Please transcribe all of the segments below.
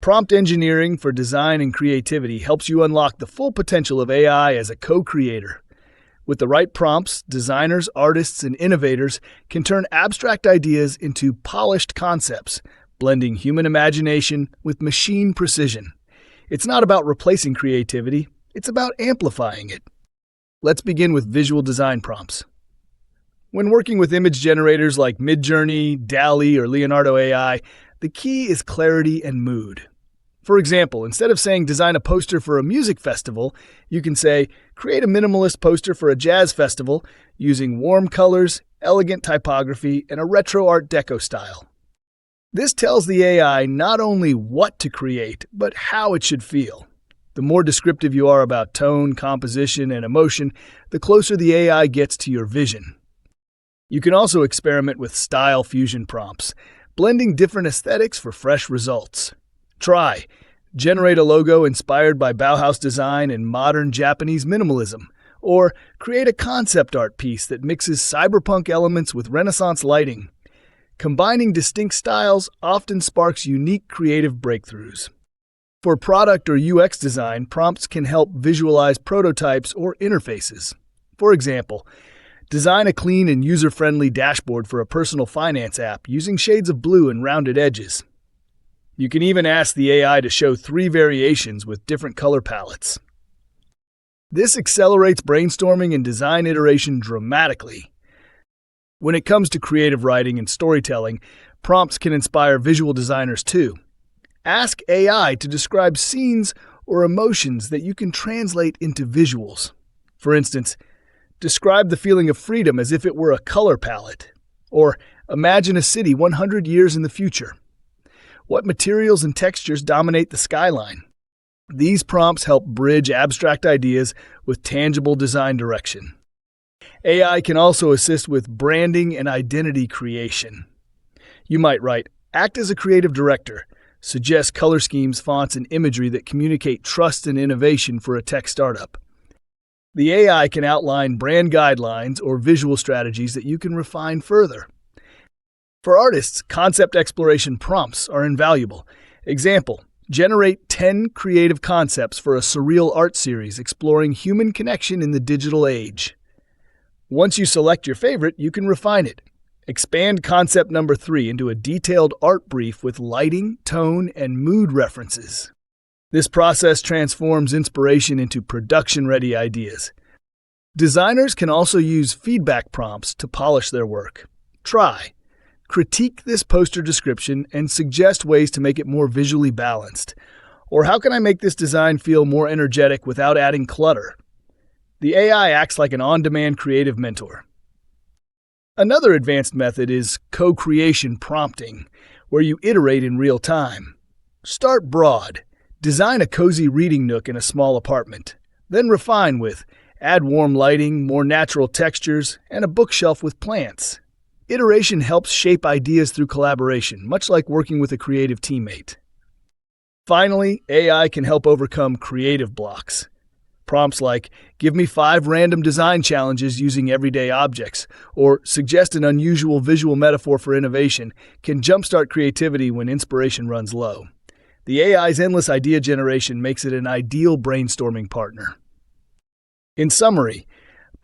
Prompt engineering for design and creativity helps you unlock the full potential of AI as a co-creator. With the right prompts, designers, artists, and innovators can turn abstract ideas into polished concepts, blending human imagination with machine precision. It's not about replacing creativity, it's about amplifying it. Let's begin with visual design prompts. When working with image generators like Midjourney, DALL-E, or Leonardo AI, the key is clarity and mood. For example, instead of saying design a poster for a music festival, you can say create a minimalist poster for a jazz festival using warm colors, elegant typography, and a retro Art Deco style. This tells the AI not only what to create, but how it should feel. The more descriptive you are about tone, composition, and emotion, the closer the AI gets to your vision. You can also experiment with style fusion prompts, blending different aesthetics for fresh results. Try generate a logo inspired by Bauhaus design and modern Japanese minimalism, or create a concept art piece that mixes cyberpunk elements with Renaissance lighting. Combining distinct styles often sparks unique creative breakthroughs. For product or UX design, prompts can help visualize prototypes or interfaces. For example, design a clean and user-friendly dashboard for a personal finance app using shades of blue and rounded edges. You can even ask the AI to show 3 variations with different color palettes. This accelerates brainstorming and design iteration dramatically. When it comes to creative writing and storytelling, prompts can inspire visual designers too. Ask AI to describe scenes or emotions that you can translate into visuals. For instance, describe the feeling of freedom as if it were a color palette. Or imagine a city 100 years in the future. What materials and textures dominate the skyline? These prompts help bridge abstract ideas with tangible design direction. AI can also assist with branding and identity creation. You might write, act as a creative director, suggest color schemes, fonts, and imagery that communicate trust and innovation for a tech startup. The AI can outline brand guidelines or visual strategies that you can refine further. For artists, concept exploration prompts are invaluable. Example, generate 10 creative concepts for a surreal art series exploring human connection in the digital age. Once you select your favorite, you can refine it. Expand concept number 3 into a detailed art brief with lighting, tone, and mood references. This process transforms inspiration into production-ready ideas. Designers can also use feedback prompts to polish their work. Try. Critique this poster description and suggest ways to make it more visually balanced. Or how can I make this design feel more energetic without adding clutter? The AI acts like an on-demand creative mentor. Another advanced method is co-creation prompting, where you iterate in real time. Start broad. Design a cozy reading nook in a small apartment. Then refine with add warm lighting, more natural textures, and a bookshelf with plants. Iteration helps shape ideas through collaboration, much like working with a creative teammate. Finally, AI can help overcome creative blocks. Prompts like, give me 5 random design challenges using everyday objects, or suggest an unusual visual metaphor for innovation, can jumpstart creativity when inspiration runs low. The AI's endless idea generation makes it an ideal brainstorming partner. In summary,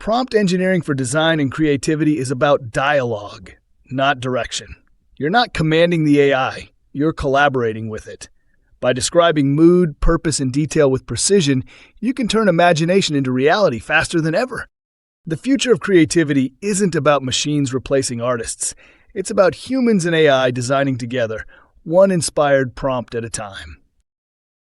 prompt engineering for design and creativity is about dialogue, not direction. You're not commanding the AI, you're collaborating with it. By describing mood, purpose, and detail with precision, you can turn imagination into reality faster than ever. The future of creativity isn't about machines replacing artists. It's about humans and AI designing together, one inspired prompt at a time.